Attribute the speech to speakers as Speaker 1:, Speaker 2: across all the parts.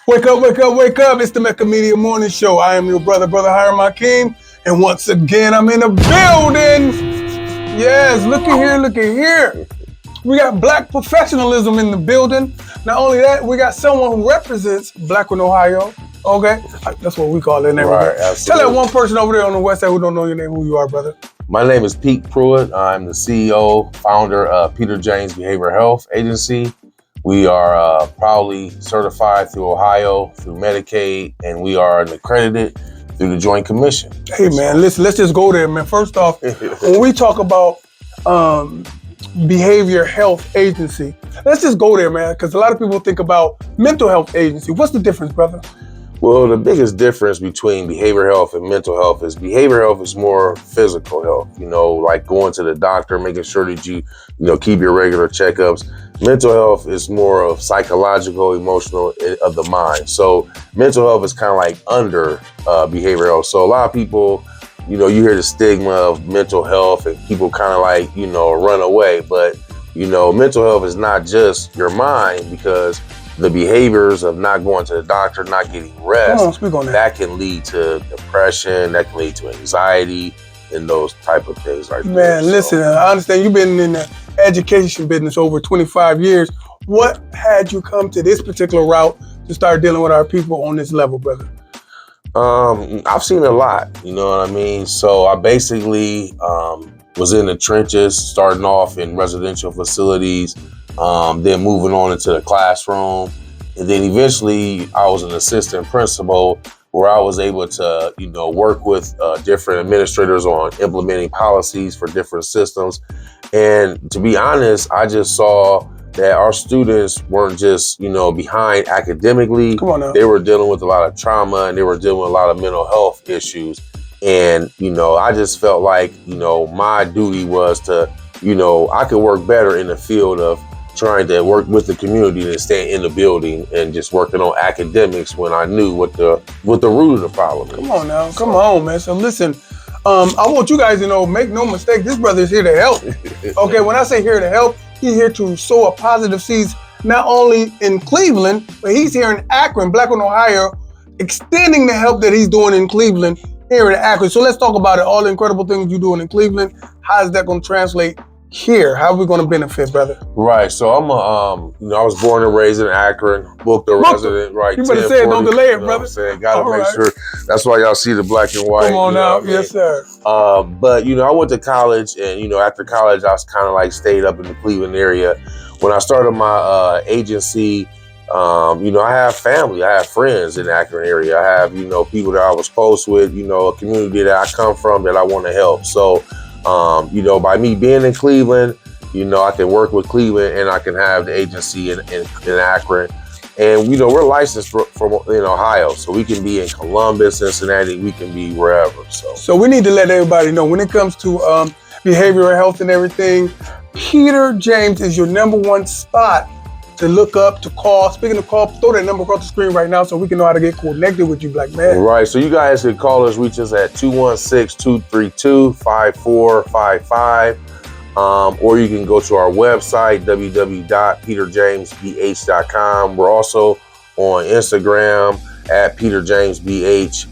Speaker 1: Wake up, wake up, wake up. It's the Mecca Media Morning Show. I am your brother Hiram Hakeem. And once again, I'm in the building. Yes, look at here, look at here. We got black professionalism in the building. Not only that, we got someone who represents Black in Ohio. Okay? That's what we call it.
Speaker 2: Right,
Speaker 1: Tell that one person over there on the west side who don't know your name, who you are, brother.
Speaker 2: My name is Pete Pruitt. I'm the CEO, founder of Peter James Behavioral Health Agency. We are proudly certified through Ohio, through Medicaid, and we are accredited through the Joint Commission.
Speaker 1: Hey, man, listen, let's just go there, man. First off, when we talk about Behavior Health Agency, let's just go there, man, because a lot of people think about mental health agency. What's the difference, brother?
Speaker 2: Well, the biggest difference between behavioral health and mental health is behavioral health is more physical health, like going to the doctor, making sure that you keep your regular checkups. Mental health is more of psychological, emotional, of the mind. So mental health is kind of like under behavioral health. So a lot of people, you hear the stigma of mental health and people kind of like, run away. But, mental health is not just your mind, because the behaviors of not going to the doctor, not getting rest,
Speaker 1: speak on
Speaker 2: that can lead to depression, that can lead to anxiety, and those type of things like that.
Speaker 1: Man, listen, I understand you've been in the education business over 25 years. What had you come to this particular route to start dealing with our people on this level, brother?
Speaker 2: I've seen a lot, you know what I mean? So I basically was in the trenches, starting off in residential facilities, then moving on into the classroom. And then eventually I was an assistant principal where I was able to, work with different administrators on implementing policies for different systems. And to be honest, I just saw that our students weren't just, behind academically.
Speaker 1: Come on now.
Speaker 2: They were dealing with a lot of trauma and they were dealing with a lot of mental health issues. And, I just felt like, my duty was to, I could work better in the field of trying to work with the community than staying in the building and just working on academics when I knew what the root of the problem is.
Speaker 1: Come on now, come on, man. So listen, I want you guys to know, make no mistake, this brother is here to help. Okay, when I say here to help, he's here to sow a positive seeds, not only in Cleveland, but he's here in Akron, Black in Ohio, extending the help that he's doing in Cleveland here in Akron. So let's talk about it, all the incredible things you're doing in Cleveland. How is that going to translate here? How are we going to benefit, brother?
Speaker 2: Right. So I'm I was born and raised in Akron, booked a resident, right?
Speaker 1: You better say it, don't delay it, brother.
Speaker 2: Gotta
Speaker 1: all
Speaker 2: make
Speaker 1: right.
Speaker 2: Sure. That's why y'all see the black and white.
Speaker 1: Come on now. Yes, sir.
Speaker 2: But, I went to college and, after college, I was kind of like stayed up in the Cleveland area. When I started my agency, I have family, I have friends in the Akron area. I have, people that I was close with, a community that I come from that I want to help. So, by me being in Cleveland, I can work with Cleveland and I can have the agency in Akron. And, we're licensed from Ohio, so we can be in Columbus, Cincinnati, we can be wherever. So
Speaker 1: we need to let everybody know when it comes to behavioral health and everything, Peter James is your number one spot to look up, to call. Speaking of call, throw that number across the screen right now so we can know how to get connected with you, black man.
Speaker 2: Right, so you guys can call us, reach us at 216-232-5455. Or you can go to our website, www.peterjamesbh.com. We're also on Instagram at peterjamesbh.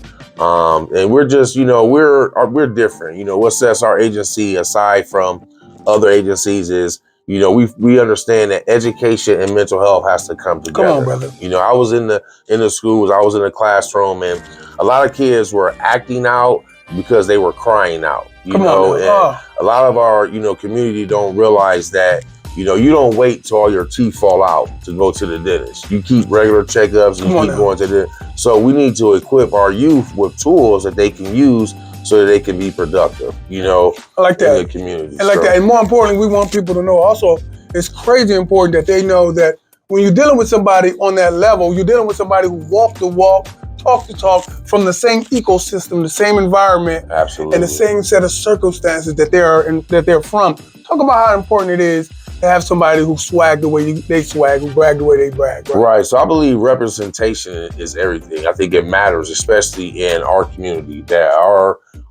Speaker 2: And we're just, we're different. What sets our agency aside from other agencies is, we understand that education and mental health has to come together.
Speaker 1: Come on, brother.
Speaker 2: I was in the schools, I was in the classroom, and a lot of kids were acting out because they were crying out. And a lot of our, community don't realize that, you don't wait till all your teeth fall out to go to the dentist. You keep regular checkups and you keep going to the. So we need to equip our youth with tools that they can use so that they can be productive,
Speaker 1: I like that.
Speaker 2: in the community.
Speaker 1: I like that. And more importantly, we want people to know also, it's crazy important that they know that when you're dealing with somebody on that level, you're dealing with somebody who walked the walk, talk to talk from the same ecosystem, the same environment,
Speaker 2: absolutely,
Speaker 1: and the same set of circumstances that they're from. Talk about how important it is to have somebody who swag the way they swag, who brag the way they brag.
Speaker 2: Right. So I believe representation is everything. I think it matters, especially in our community, that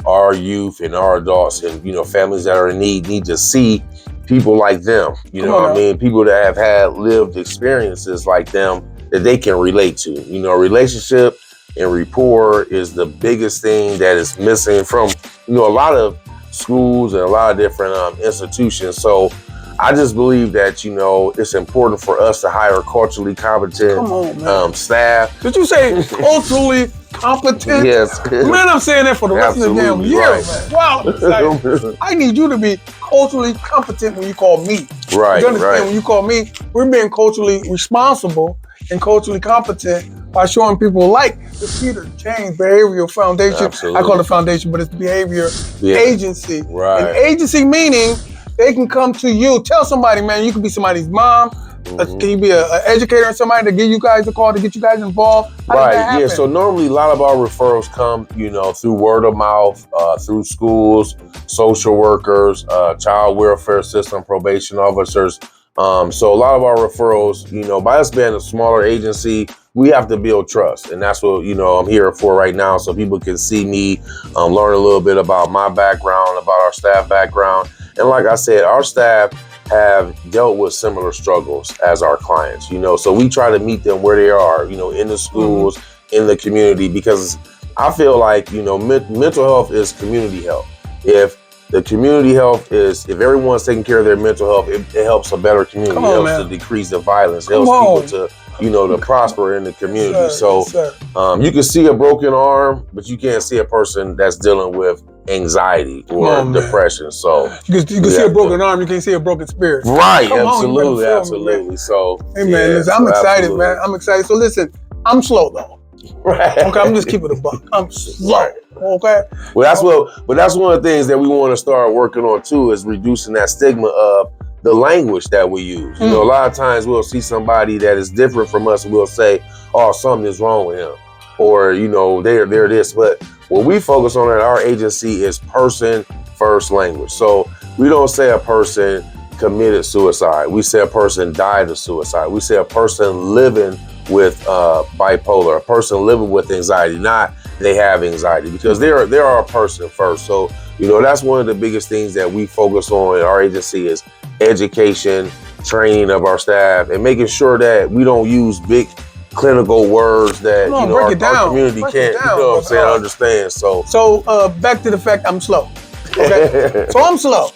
Speaker 2: our youth and our adults and families that are in need to see people like them. You know what I mean? People that have had lived experiences like them that they can relate to. You know, relationship and rapport is the biggest thing that is missing from, you know, a lot of schools and a lot of different institutions. So I just believe that, you know, it's important for us to hire culturally competent staff.
Speaker 1: Did you say culturally competent?
Speaker 2: Yes.
Speaker 1: Man, I'm saying that for the rest of the damn year,
Speaker 2: right.
Speaker 1: man. Wow, I'm excited. I need you to be culturally competent when you call me.
Speaker 2: Right,
Speaker 1: You understand?
Speaker 2: right.
Speaker 1: When you call me, we're being culturally responsible and culturally competent by showing people like the Peter James Behavioral Foundation.
Speaker 2: Absolutely.
Speaker 1: I call it foundation, but it's behavior agency.
Speaker 2: Right.
Speaker 1: An agency meaning they can come to you. Tell somebody, man, you could be somebody's mom. Can you be an educator or somebody to give you guys a call to get you guys involved? How does that
Speaker 2: Right,
Speaker 1: happen?
Speaker 2: yeah. So normally a lot of our referrals come, you know, through word of mouth, through schools, social workers, child welfare system, probation officers. So a lot of our referrals, you know, by us being a smaller agency, we have to build trust. And that's what, you know, I'm here for right now. So people can see me, learn a little bit about my background, about our staff background. And like I said, our staff have dealt with similar struggles as our clients, you know, so we try to meet them where they are, you know, in the schools, in the community, because I feel like, you know, mental health is community health. If the community health is, if everyone's taking care of their mental health, it helps a better community. It helps to decrease the violence. It helps people to, you know, to prosper in the community.
Speaker 1: Yes, sir.
Speaker 2: So you can see a broken arm, but you can't see a person that's dealing with anxiety or depression. So
Speaker 1: you can see a broken arm, you can't see a broken spirit.
Speaker 2: Right,
Speaker 1: Come
Speaker 2: absolutely,
Speaker 1: on,
Speaker 2: absolutely. So
Speaker 1: hey man, listen, I'm excited, man. I'm excited. So listen, I'm slow though.
Speaker 2: Right.
Speaker 1: Okay, I'm just keeping it a buck. I'm slow. Okay.
Speaker 2: Well, that's one of the things that we want to start working on too, is reducing that stigma of the language that we use. You know, a lot of times we'll see somebody that is different from us and we'll say, oh, something is wrong with him. Or, you know, they're this. But what we focus on at our agency is person first language. So we don't say a person committed suicide. We say a person died of suicide. We say a person living with bipolar, a person living with anxiety, not they have anxiety, because they are a person first. So, you know, that's one of the biggest things that we focus on in our agency is education, training of our staff, and making sure that we don't use big clinical words that, you know, our community can't, you know what I'm saying, understand. So
Speaker 1: back to the fact I'm slow. Okay. So I'm slow.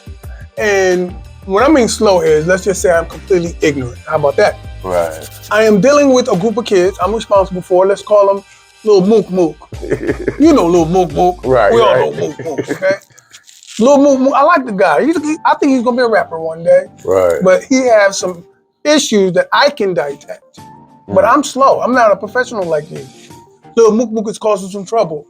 Speaker 1: And what I mean slow is, let's just say I'm completely ignorant. How about that?
Speaker 2: Right.
Speaker 1: I am dealing with a group of kids I'm responsible for. Let's call them Lil Mook Mook. You know Lil Mook Mook.
Speaker 2: Right.
Speaker 1: We all know Mook Mook, okay? Lil Mook Mook, I like the guy. I think he's gonna be a rapper one day.
Speaker 2: Right.
Speaker 1: But he has some issues that I can detect. But I'm slow. I'm not a professional like you. Lil Mook Mook is causing some trouble.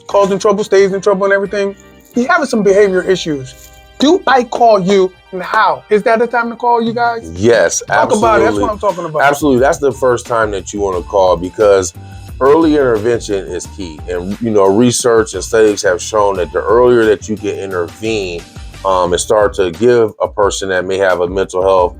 Speaker 1: Causing trouble, stays in trouble and everything. He's having some behavior issues. Do I call you, and how? Is that the time to call you guys?
Speaker 2: Yes,
Speaker 1: Talk
Speaker 2: absolutely.
Speaker 1: about it. That's what I'm talking about.
Speaker 2: Absolutely. That's the first time that you want to call, because early intervention is key. And, you know, research and studies have shown that the earlier that you can intervene and start to give a person that may have a mental health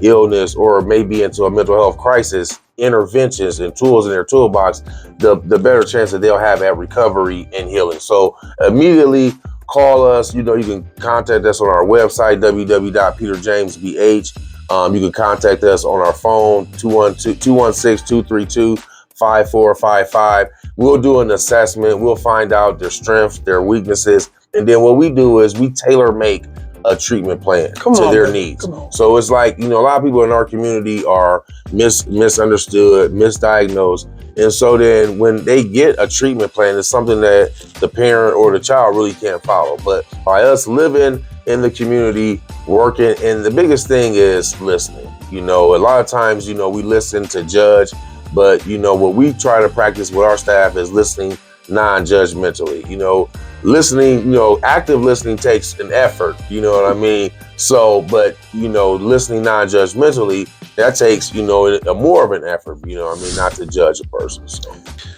Speaker 2: illness or maybe into a mental health crisis interventions and tools in their toolbox, the better chance that they'll have at recovery and healing. So immediately call us. You know, you can contact us on our website, www.peterjamesbh. You can contact us on our phone, 216-232-5455. We'll do an assessment. We'll find out their strengths, their weaknesses. And then what we do is we tailor make a treatment plan to their needs. So it's like, you know, a lot of people in our community are misunderstood, misdiagnosed. And so then when they get a treatment plan, it's something that the parent or the child really can't follow. But by us living in the community, working, and the biggest thing is listening. You know, a lot of times, you know, we listen to judge, but, you know, what we try to practice with our staff is listening non-judgmentally. You know, listening, you know, active listening takes an effort, you know what I mean? So, but, you know, listening non-judgmentally, that takes, you know, a more of an effort, you know what I mean, not to judge a person. So.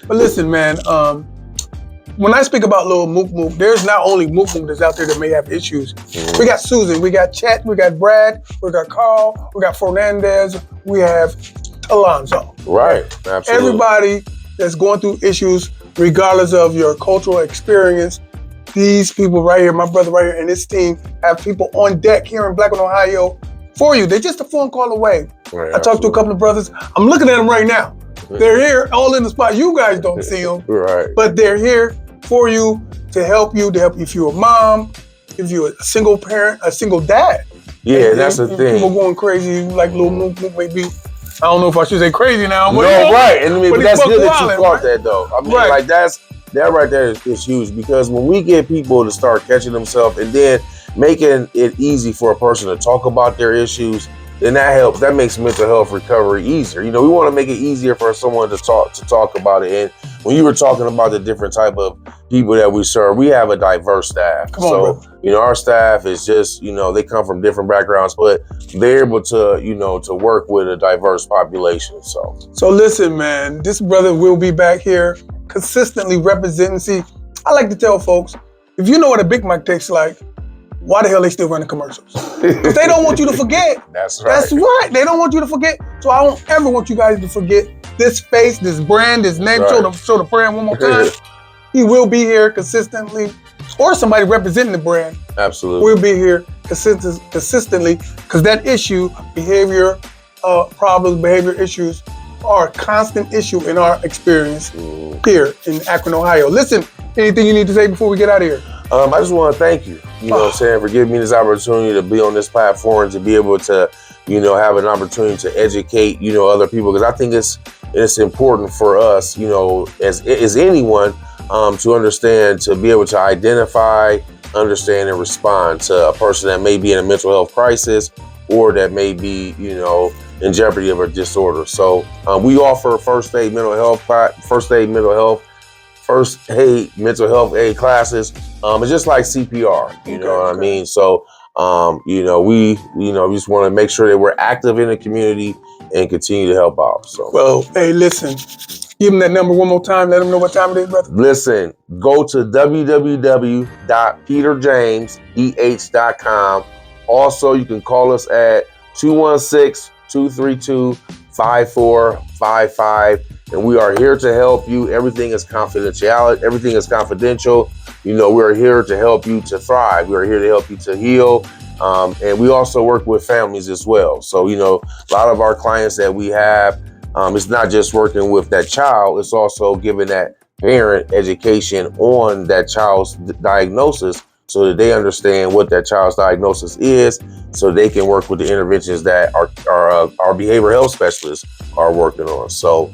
Speaker 1: But listen, man, when I speak about Lil Mook Mook, there's not only Mook Mook that's out there that may have issues. Mm-hmm. We got Susan, we got Chet, we got Brad, we got Carl, we got Fernandez, we have Alonzo.
Speaker 2: Right, absolutely.
Speaker 1: Everybody that's going through issues, regardless of your cultural experience, these people right here, my brother right here and his team, have people on deck here in Blackwood, Ohio, for you. They're just a phone call away.
Speaker 2: Right,
Speaker 1: I talked to a couple of brothers. I'm looking at them right now. They're here, all in the spot. You guys don't see them,
Speaker 2: Right.
Speaker 1: but they're here for you to help you if you're a mom, if you're a single parent, a single dad.
Speaker 2: Yeah,
Speaker 1: And
Speaker 2: that's the thing.
Speaker 1: People going crazy, like little Mook maybe. I don't know if I should say crazy now.
Speaker 2: No, right. And I mean, but that's
Speaker 1: he's
Speaker 2: good that
Speaker 1: wilding,
Speaker 2: you caught
Speaker 1: right?
Speaker 2: that, though. I mean,
Speaker 1: Right.
Speaker 2: like, that right there is huge, because when we get people to start catching themselves and then making it easy for a person to talk about their issues, then that helps. That makes mental health recovery easier. You know, we want to make it easier for someone to talk about it. And when you were talking about the different type of people that we serve, we have a diverse staff.
Speaker 1: Come on,
Speaker 2: so,
Speaker 1: bro.
Speaker 2: you know, our staff is just, you know, they come from different backgrounds, but they're able to, you know, to work with a diverse population.
Speaker 1: So listen, man, this brother will be back here consistently representing. See, I like to tell folks, if you know what a Big Mac tastes like, why the hell they still running commercials? If they don't want you to forget.
Speaker 2: That's right.
Speaker 1: That's right. They don't want you to forget. So I don't ever want you guys to forget this face, this brand, this name.
Speaker 2: Right.
Speaker 1: Show the brand one more time. He will be here consistently, or somebody representing the brand
Speaker 2: Absolutely.
Speaker 1: will be here consistently, because that issue, behavior problems, behavior issues are a constant issue in our experience here in Akron, Ohio. Listen, anything you need to say before we get out of here?
Speaker 2: I just want to thank you, you know what I'm saying, for giving me this opportunity to be on this platform, to be able to, you know, have an opportunity to educate, you know, other people. Because I think it's important for us, you know, as anyone, to understand, to be able to identify, understand, and respond to a person that may be in a mental health crisis, or that may be, you know, in jeopardy of a disorder. So we offer first aid mental health aid classes. It's just like CPR, you know what I mean? So, you know, we just want to make sure that we're active in the community and continue to help out. So,
Speaker 1: well, hey, listen, give them that number one more time. Let them know what time it is, brother.
Speaker 2: listen, go to www.peterjameseh.com. Also, you can call us at 216-232-5455. And we are here to help you. Everything is confidential. You know, we're here to help you to thrive. We're here to help you to heal. And we also work with families as well. So, you know, a lot of our clients that we have, it's not just working with that child, it's also giving that parent education on that child's diagnosis, so that they understand what that child's diagnosis is, so they can work with the interventions that our behavioral health specialists are working on. So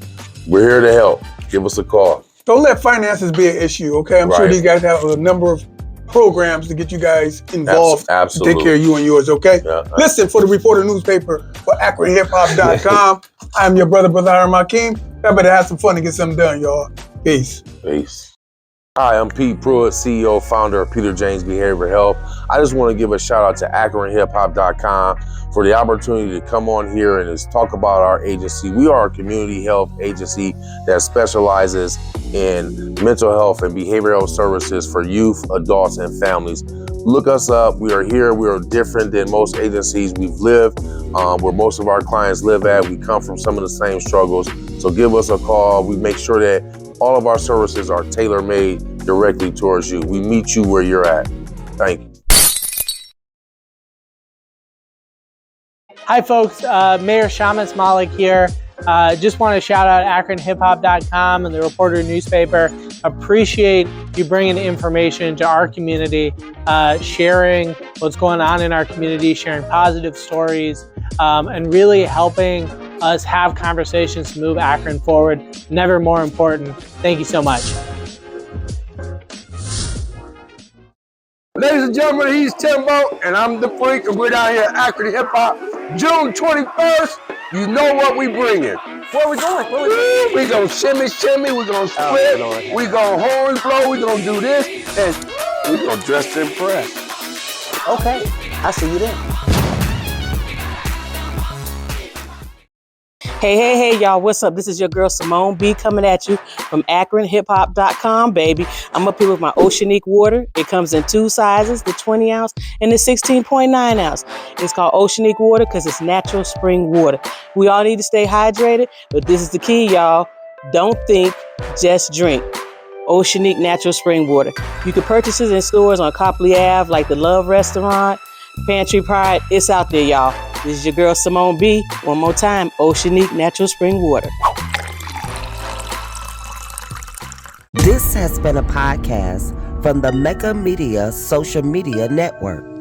Speaker 2: we're here to help. Give us a call.
Speaker 1: Don't let finances be an issue, okay? I'm sure
Speaker 2: Right.
Speaker 1: these guys have a number of programs to get you guys involved.
Speaker 2: Absolutely.
Speaker 1: To take care of you and yours, okay?
Speaker 2: Yeah.
Speaker 1: Listen, for the Reporter newspaper for AkronHipHop.com, I'm your brother Hiram Hakeem. I better have some fun and get something done, y'all. Peace.
Speaker 2: Peace. Hi, I'm Pete Pruitt, CEO, founder of Peter James Behavioral Health. I just want to give a shout out to AkronHipHop.com for the opportunity to come on here and just talk about our agency. We are a community health agency that specializes in mental health and behavioral health services for youth, adults, and families. Look us up. We are here. We are different than most agencies we've lived, where most of our clients live at. We come from some of the same struggles. So give us a call. We make sure that all of our services are tailor-made directly towards you. We meet you where you're at. Thank you.
Speaker 3: Hi folks, Mayor Shamus Malik here. Just want to shout out AkronHipHop.com and the Reporter newspaper. Appreciate you bringing information to our community, sharing what's going on in our community, sharing positive stories, and really helping us have conversations to move Akron forward. Never more important. Thank you so much.
Speaker 4: Ladies and gentlemen, he's Timbo, and I'm the Freak, and we're down here at Akron Hip Hop. June 21st, you know what we bringing.
Speaker 3: Where we going? Where we going?
Speaker 4: We gonna shimmy, we gonna split, we gonna horns blow, we gonna do this, and we gonna dress to impress.
Speaker 3: Okay, I'll see you then.
Speaker 5: Hey, y'all, what's up? This is your girl Simone B coming at you from AkronHipHop.com, baby. I'm up here with my Oceanic water. It comes in two sizes, the 20 ounce and the 16.9 ounce. It's called Oceanic water because it's natural spring water. We all need to stay hydrated, but this is the key, y'all. Don't think, just drink. Oceanic natural spring water. You can purchase it in stores on Copley Ave, like the Love Restaurant, Pantry Pride. It's out there, y'all. This is your girl Simone B. One more time, Oceanique Natural Spring Water.
Speaker 6: This has been a podcast from the Mega Media Social Media Network.